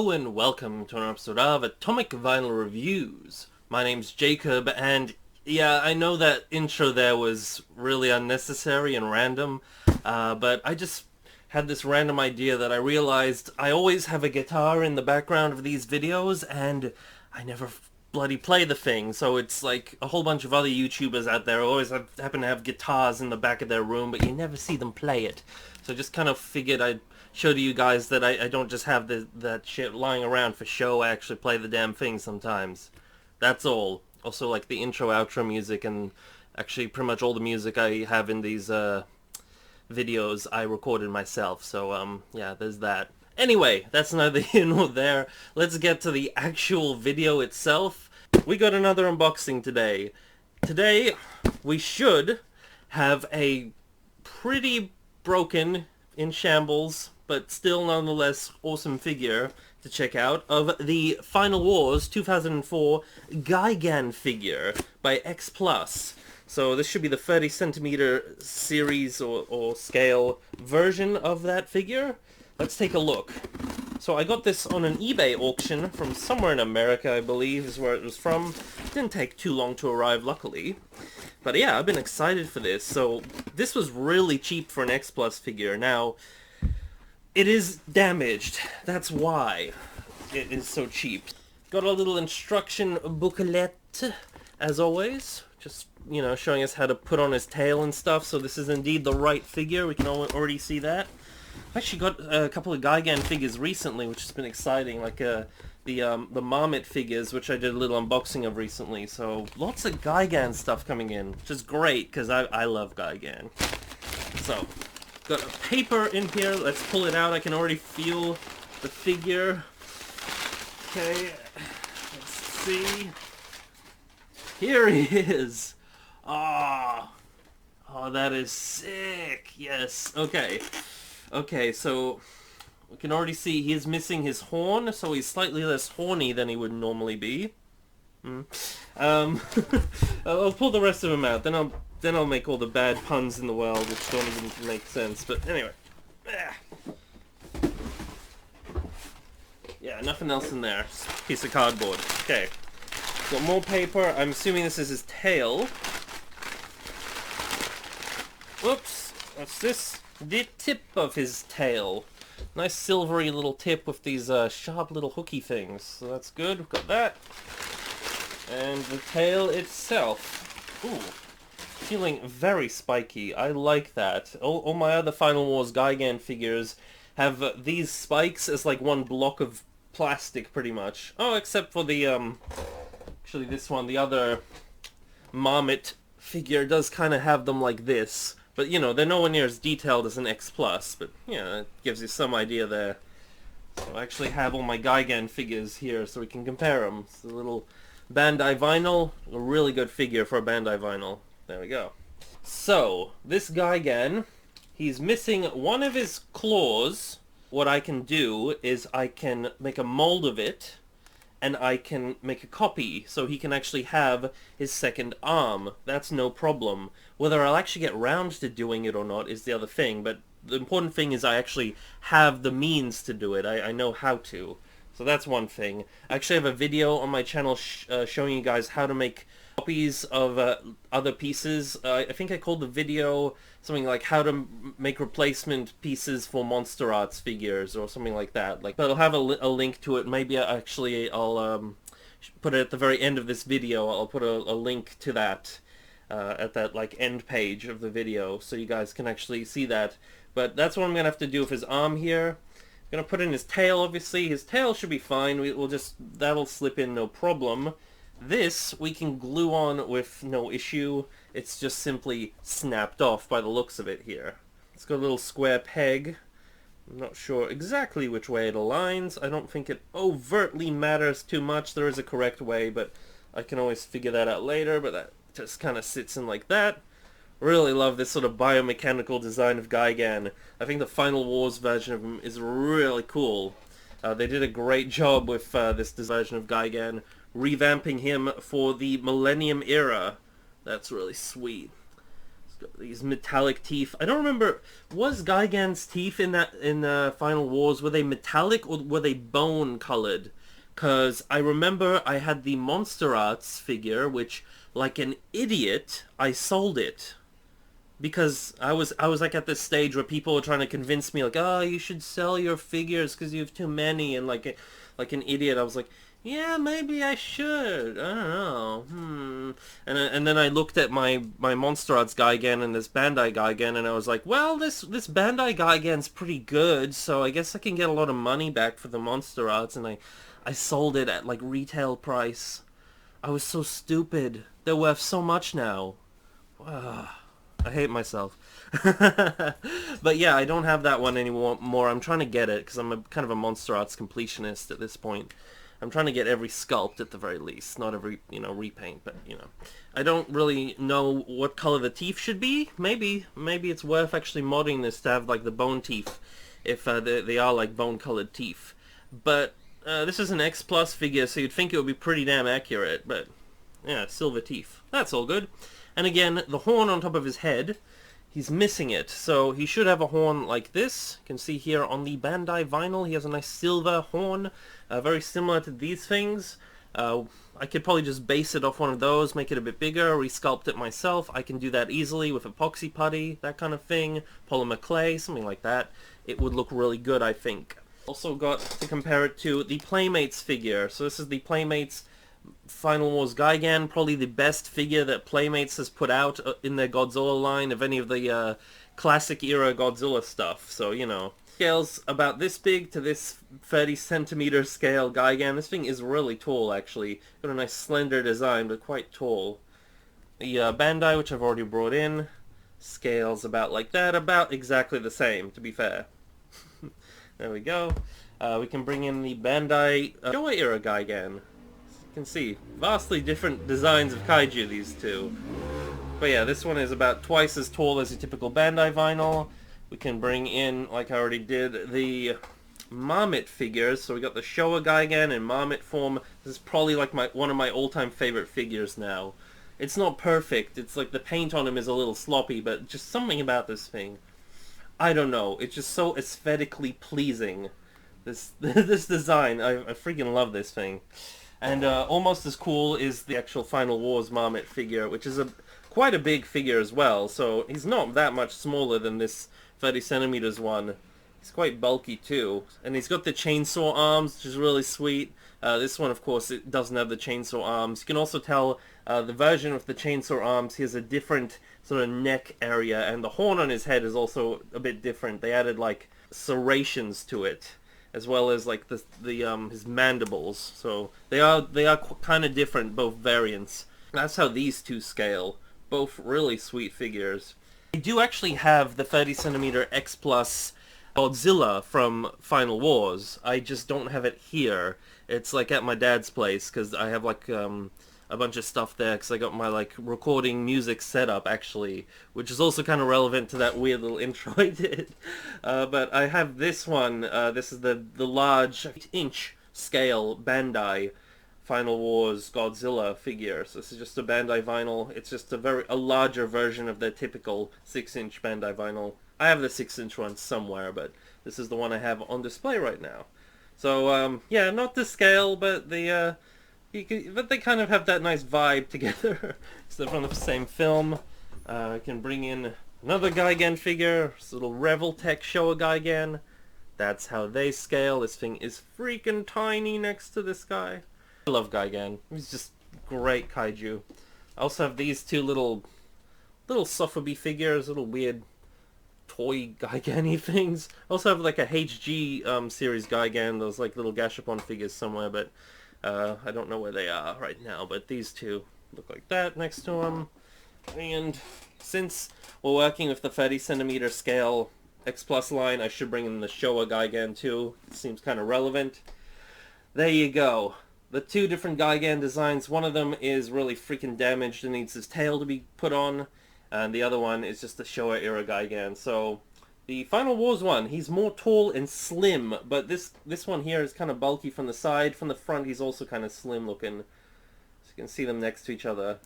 Hello and welcome to an episode of Atomic Vinyl Reviews. My name's Jacob, and yeah, I know that intro there was really unnecessary and random, but I just had this random idea that I realized I always have a guitar in the background of these videos, and I never bloody play the thing, so it's like a whole bunch of other YouTubers out there always happen to have guitars in the back of their room, but you never see them play it. So I just kind of figured I'd show to you guys that I don't just have that shit lying around for show. I actually play the damn thing sometimes. That's all. Also, like the intro, outro music, and actually pretty much all the music I have in these videos I recorded myself. So, yeah, there's that. Anyway, that's neither here nor there. Let's get to the actual video itself. We got another unboxing today. Today, we should have a pretty broken, in shambles, but still nonetheless awesome figure to check out of the Final Wars 2004 Gigan figure by X+. So this should be the 30 centimeter series or scale version of that figure. Let's take a look. So I got this on an eBay auction from somewhere in America, I believe is where it was from. Didn't take too long to arrive, luckily. But yeah, I've been excited for this. So this was really cheap for an X+ figure. Now, it is damaged. That's why it is so cheap. Got a little instruction booklet, as always. Just, you know, showing us how to put on his tail and stuff. So this is indeed the right figure. We can already see that. I actually got a couple of Gigan figures recently, which has been exciting. Like the Marmot figures, which I did a little unboxing of recently. So lots of Gigan stuff coming in, which is great because I love Gigan. So got a paper in here. Let's pull it out. I can already feel the figure. Okay, let's see. Here he is. Oh, that is sick. Yes. Okay. Okay, so we can already see he is missing his horn, so he's slightly less horny than he would normally be. I'll pull the rest of him out. Then I'll make all the bad puns in the world, which don't even make sense. But anyway, yeah, nothing else in there. Just a piece of cardboard. Okay, got more paper. I'm assuming this is his tail. Whoops, what's this? The tip of his tail. Nice silvery little tip with these sharp little hooky things. So that's good. We've got that. And the tail itself. Ooh. Feeling very spiky. I like that. All my other Final Wars Gigan figures have these spikes as like one block of plastic pretty much. Oh, except for the, actually this one, the other Marmot figure does kind of have them like this. But, you know, they're nowhere near as detailed as an X+, but, you know, it gives you some idea there. So I actually have all my Gigan figures here so we can compare them. It's a little Bandai vinyl, a really good figure for a Bandai vinyl. There we go. So, this Gigan, he's missing one of his claws. What I can do is I can make a mold of it, and I can make a copy, so he can actually have his second arm. That's no problem. Whether I'll actually get round to doing it or not is the other thing, but the important thing is I actually have the means to do it. I know how to. So that's one thing. I actually have a video on my channel showing you guys how to make copies of other pieces. I think I called the video something like how to make replacement pieces for Monster Arts figures or something like that. But I'll have a link to it. Maybe I'll put it at the very end of this video. I'll put a link to that at that like end page of the video so you guys can actually see that. But that's what I'm gonna have to do with his arm here. I'm gonna put in his tail. Obviously his tail should be fine. That'll slip in no problem. This we can glue on with no issue. It's just simply snapped off by the looks of it here. It's got a little square peg. I'm not sure exactly which way it aligns. I don't think it overtly matters too much. There is a correct way, but I can always figure that out later. But that just kind of sits in like that. Really love this sort of biomechanical design of Gigan. I think the Final Wars version of him is really cool. They did a great job with this version of Gigan, revamping him for the Millennium era. That's really sweet. Let's These metallic teeth. I don't remember, was Gigan's teeth in Final Wars, were they metallic or were they bone colored? Because I remember I had the Monster Arts figure, which, like an idiot, I sold it. Because I was like at this stage where people were trying to convince me, like, oh, you should sell your figures because you have too many, and like an idiot I was like, yeah, maybe I should. I don't know. And then I looked at my Monster Arts Gigan and this Bandai Gigan, and I was like, well, this Bandai Gigan's pretty good, so I guess I can get a lot of money back for the Monster Arts, and I sold it at like retail price. I was so stupid. They're worth so much now. I hate myself. But yeah, I don't have that one anymore. I'm trying to get it because I'm kind of a Monster Arts completionist at this point. I'm trying to get every sculpt at the very least, not every, repaint, but, I don't really know what color the teeth should be. Maybe it's worth actually modding this to have, like, the bone teeth, if they are, like, bone-colored teeth. But this is an X Plus figure, so you'd think it would be pretty damn accurate, but, yeah, silver teeth. That's all good. And again, the horn on top of his head, he's missing it, so he should have a horn like this. You can see here on the Bandai vinyl, he has a nice silver horn, very similar to these things. I could probably just base it off one of those, make it a bit bigger, resculpt it myself. I can do that easily with epoxy putty, that kind of thing, polymer clay, something like that. It would look really good, I think. Also got to compare it to the Playmates figure. So this is the Playmates Final Wars Gigan, probably the best figure that Playmates has put out in their Godzilla line of any of the classic era Godzilla stuff. So, scales about this big to this 30 centimeter scale Gigan. This thing is really tall, actually. Got a nice slender design, but quite tall. The Bandai, which I've already brought in, scales about like that, about exactly the same, to be fair. There we go. We can bring in the Bandai Showa era Gigan. You can see vastly different designs of kaiju, these two. But yeah, this one is about twice as tall as a typical Bandai vinyl. We can bring in, like I already did, the Marmot figures. So we got the Showa Gigan in Marmot form. This is probably like one of my all-time favorite figures now. It's not perfect. It's like the paint on him is a little sloppy, but just something about this thing, I don't know. It's just so aesthetically pleasing. This design, I freaking love this thing. And almost as cool is the actual Final Wars Marmot figure, which is quite a big figure as well. So he's not that much smaller than this 30 centimeters one. He's quite bulky too. And he's got the chainsaw arms, which is really sweet. This one, of course, it doesn't have the chainsaw arms. You can also tell the version with the chainsaw arms, he has a different sort of neck area, and the horn on his head is also a bit different. They added like serrations to it, as well as like his mandibles. So they are kind of different, both variants. That's how these two scale. Both really sweet figures. I do actually have the 30 centimeter X Plus Godzilla from Final Wars. I just don't have it here. It's like at my dad's place, because I have like a bunch of stuff there, because I got my like recording music setup actually, which is also kind of relevant to that weird little intro I did. But I have this one. This is the large 8-inch scale Bandai Final Wars Godzilla figure. So this is just a Bandai vinyl. It's just a larger version of the typical 6-inch Bandai vinyl. I have the 6-inch one somewhere, but this is the one I have on display right now. So yeah, not to scale, but but they kind of have that nice vibe together. So they're from the same film. I can bring in another Gigan figure, this little Reveltech Showa Gigan. That's how they scale. This thing is freaking tiny next to this guy. I love Gigan. He's just great kaiju. I also have these two little Sofubi figures, little weird toy Gigan-y things. I also have like a HG series Gigan, those like little Gashapon figures somewhere, but I don't know where they are right now. But these two look like that next to them. And since we're working with the 30 centimeter scale X Plus line, I should bring in the Showa Gigan too. It seems kind of relevant. There you go. The two different Gigan designs. One of them is really freaking damaged and needs his tail to be put on, and the other one is just the Showa era Gigan. So the Final Wars one, he's more tall and slim, but this one here is kind of bulky from the side. From the front, he's also kind of slim looking. So you can see them next to each other.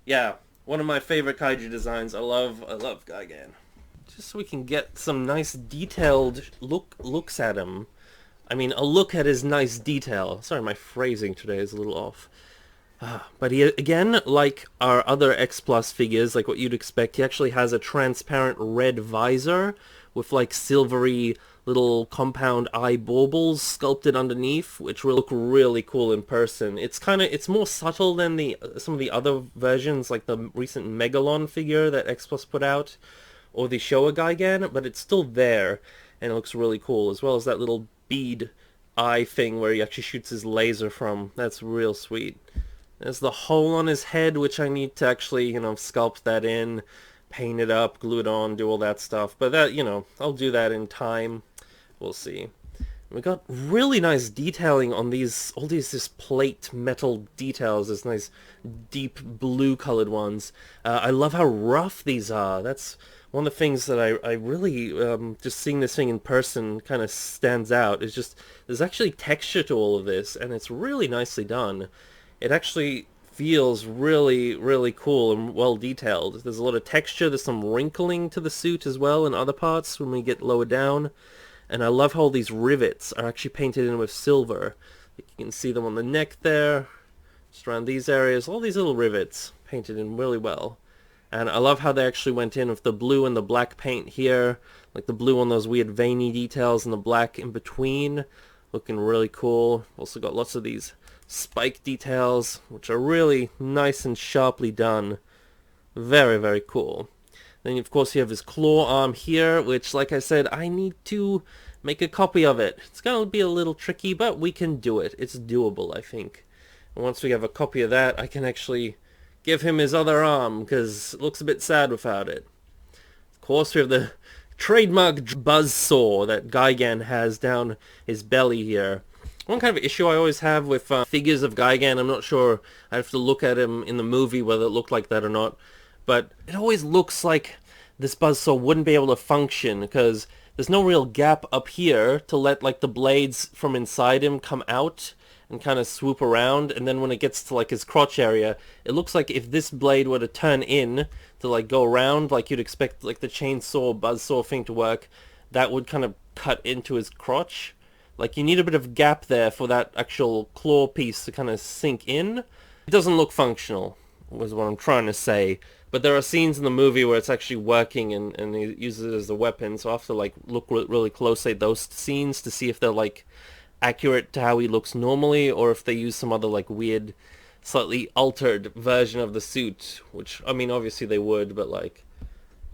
Yeah, One of my favorite kaiju designs. I love Gigan. Just so we can get some nice detailed looks at him. I mean, a look at his nice detail. Sorry, my phrasing today is a little off. But he, again, like our other X Plus figures, like what you'd expect, he actually has a transparent red visor with like silvery little compound eye baubles sculpted underneath, which will look really cool in person. It's more subtle than some of the other versions, like the recent Megalon figure that X Plus put out, or the Showa Gigan, but it's still there, and it looks really cool, as well as that little bead eye thing where he actually shoots his laser from. That's real sweet. There's the hole on his head, which I need to actually, sculpt that in, paint it up, glue it on, do all that stuff. But that, I'll do that in time. We'll see. We got really nice detailing on all these just plate metal details, this nice deep blue colored ones. I love how rough these are. That's one of the things that I really, just seeing this thing in person kind of stands out. It's just, there's actually texture to all of this, and it's really nicely done. It actually feels really, really cool and well detailed. There's a lot of texture, there's some wrinkling to the suit as well in other parts when we get lower down. And I love how all these rivets are actually painted in with silver. You can see them on the neck there, just around these areas, all these little rivets painted in really well. And I love how they actually went in with the blue and the black paint here, like the blue on those weird veiny details and the black in between, looking really cool. Also got lots of these spike details, which are really nice and sharply done. Very, very cool. Then, of course, you have his claw arm here, which, like I said, I need to make a copy of it. It's going to be a little tricky, but we can do it. It's doable, I think. And once we have a copy of that, I can actually give him his other arm, because it looks a bit sad without it. Of course, we have the trademark buzzsaw that Gigan has down his belly here. One kind of issue I always have with figures of Gigan, I'm not sure, I have to look at him in the movie whether it looked like that or not, but it always looks like this buzzsaw wouldn't be able to function because there's no real gap up here to let like the blades from inside him come out and kind of swoop around, and then when it gets to like his crotch area, it looks like if this blade were to turn in to like go around like you'd expect like the chainsaw buzzsaw thing to work, that would kind of cut into his crotch. Like, you need a bit of gap there for that actual claw piece to kind of sink in. It doesn't look functional, was what I'm trying to say. But there are scenes in the movie where it's actually working and he uses it as a weapon, so I have to, like, look really closely at those scenes to see if they're, like, accurate to how he looks normally, or if they use some other, like, weird, slightly altered version of the suit. Which, I mean, obviously they would, but, like,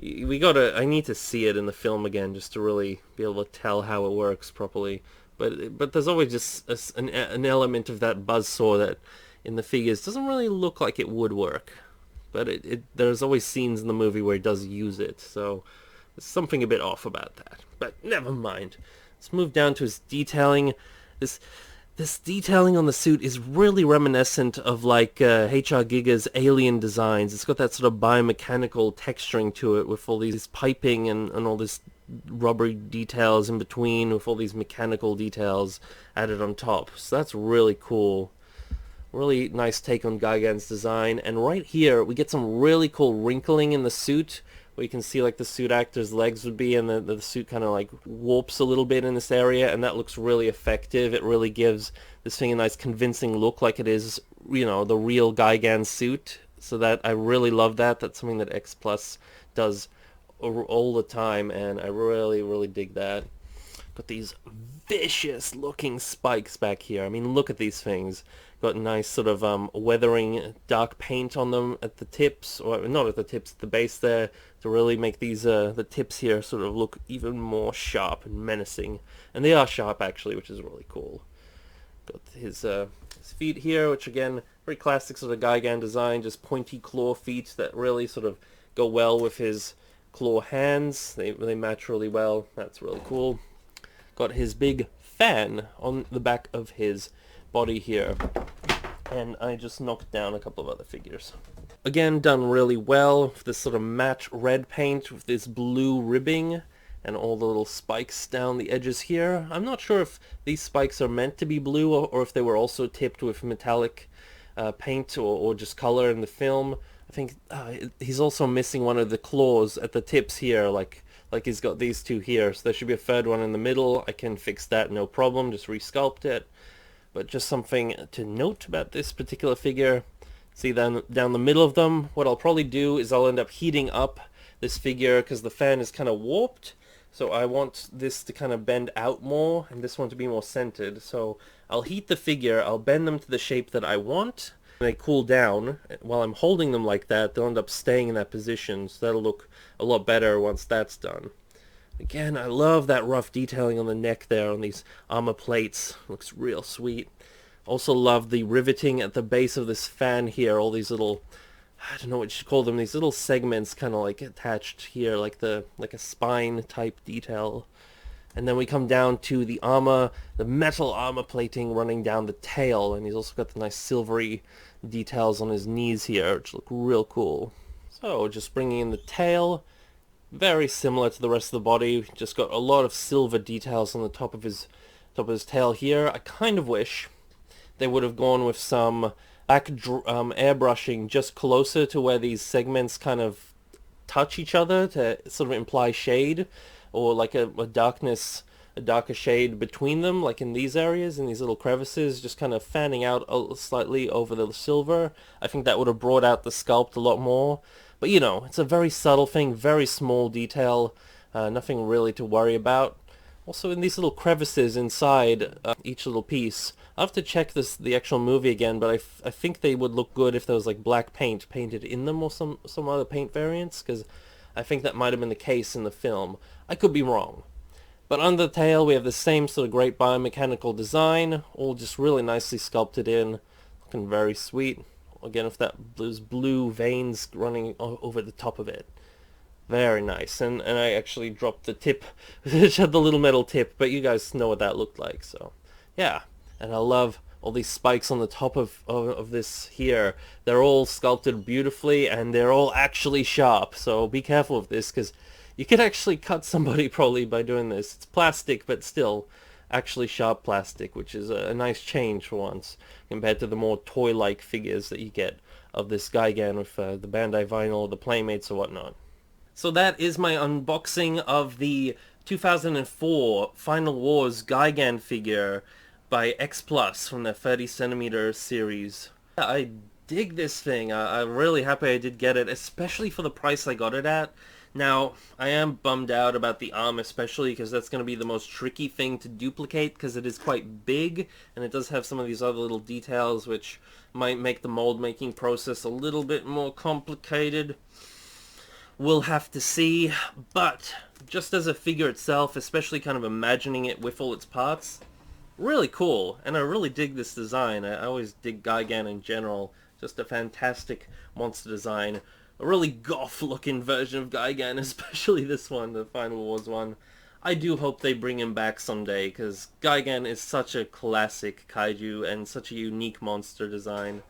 I need to see it in the film again just to really be able to tell how it works properly. But there's always just an element of that buzzsaw that in the figures doesn't really look like it would work. But there's always scenes in the movie where he does use it, so there's something a bit off about that. But never mind. Let's move down to his detailing. This detailing on the suit is really reminiscent of like H.R. Giga's Alien designs. It's got that sort of biomechanical texturing to it with all these piping and all this rubbery details in between with all these mechanical details added on top. So that's really cool. Really nice take on Gigan's design. And right here we get some really cool wrinkling in the suit where you can see like the suit actor's legs would be, and the suit kind of like warps a little bit in this area, and that looks really effective. It really gives this thing a nice convincing look like it is, the real Gigan suit. So that I really love that. That's something that X Plus does all the time, and I really dig that. Got these vicious looking spikes back here. I mean, look at these things. Got nice sort of weathering dark paint on them at the tips, or not at the tips, at the base there, to really make these the tips here sort of look even more sharp and menacing. And they are sharp actually, which is really cool. Got his feet here, which again, very classic sort of Gigan design, just pointy claw feet that really sort of go well with his claw hands. They match really well. That's really cool. Got his big fan on the back of his body here. And I just knocked down a couple of other figures. Again, done really well with this sort of matte red paint with this blue ribbing and all the little spikes down the edges here. I'm not sure if these spikes are meant to be blue or if they were also tipped with metallic paint or just color in the film. I think he's also missing one of the claws at the tips here, like he's got these two here. So there should be a third one in the middle. I can fix that, no problem, just resculpt it. But just something to note about this particular figure. See down the middle of them, what I'll probably do is I'll end up heating up this figure because the fan is kind of warped. So I want this to kind of bend out more and this one to be more centered. So I'll heat the figure, I'll bend them to the shape that I want. When they cool down, while I'm holding them like that, they'll end up staying in that position. So that'll look a lot better once that's done. Again, I love that rough detailing on the neck there on these armor plates. Looks real sweet. Also love the riveting at the base of this fan here. All these little, I don't know what you should call them, these little segments kind of like attached here, like a spine type detail. And then we come down to the armor, the metal armor plating running down the tail, and he's also got the nice silvery details on his knees here, which look real cool. So just bringing in the tail, very similar to the rest of the body, just got a lot of silver details on the top of his tail here. I kind of wish they would have gone with some back airbrushing just closer to where these segments kind of touch each other to sort of imply shade, or like a darker shade between them, like in these areas, in these little crevices, just kind of fanning out slightly over the silver. I think that would have brought out the sculpt a lot more. But you know, it's a very subtle thing, very small detail, nothing really to worry about. Also in these little crevices inside each little piece, I'll have to check the actual movie again, but I think they would look good if there was like black paint painted in them or some other paint variants, because I think that might have been the case in the film. I could be wrong. But under the tail we have the same sort of great biomechanical design, all just really nicely sculpted in, looking very sweet. Again, with those blue veins running over the top of it. Very nice. And I actually dropped the tip, which had the little metal tip, but you guys know what that looked like, so yeah. And I love all these spikes on the top of this here. They're all sculpted beautifully, and they're all actually sharp, so be careful of this, because you could actually cut somebody probably by doing this. It's plastic, but still actually sharp plastic, which is a nice change for once, compared to the more toy-like figures that you get of this Gigan with the Bandai vinyl, the Playmates or whatnot. So that is my unboxing of the 2004 Final Wars Gigan figure by X Plus from their 30cm series. I dig this thing. I'm really happy I did get it, especially for the price I got it at. Now, I am bummed out about the arm especially, because that's going to be the most tricky thing to duplicate, because it is quite big, and it does have some of these other little details which might make the mold making process a little bit more complicated. We'll have to see, but just as a figure itself, especially kind of imagining it with all its parts, really cool, and I really dig this design. I always dig Gigan in general, just a fantastic monster design. A really goth-looking version of Gigan, especially this one, the Final Wars one. I do hope they bring him back someday, because Gigan is such a classic kaiju and such a unique monster design.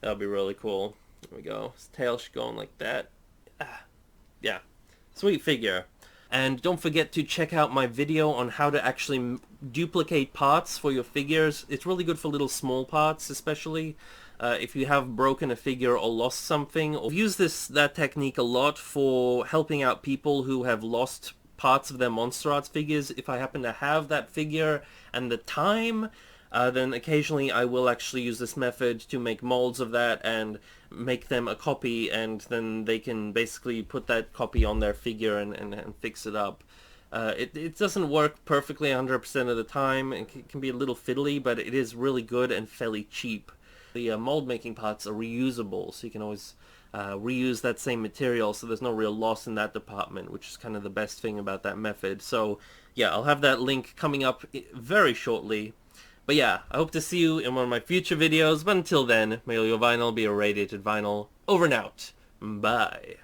That'll be really cool. There we go. His tail should go on like that. Yeah. Sweet figure. And don't forget to check out my video on how to actually duplicate parts for your figures. It's really good for little small parts, especially. If you have broken a figure or lost something. I've used that technique a lot for helping out people who have lost parts of their Monster Arts figures. If I happen to have that figure and the time, then occasionally I will actually use this method to make molds of that and make them a copy, and then they can basically put that copy on their figure and fix it up. It doesn't work perfectly 100% of the time. It can be a little fiddly, but it is really good and fairly cheap. The mold making parts are reusable, so you can always reuse that same material, so there's no real loss in that department, which is kind of the best thing about that method. So yeah, I'll have that link coming up very shortly. But yeah, I hope to see you in one of my future videos, but until then, may all your vinyl be a radiated vinyl. Over and out. Bye.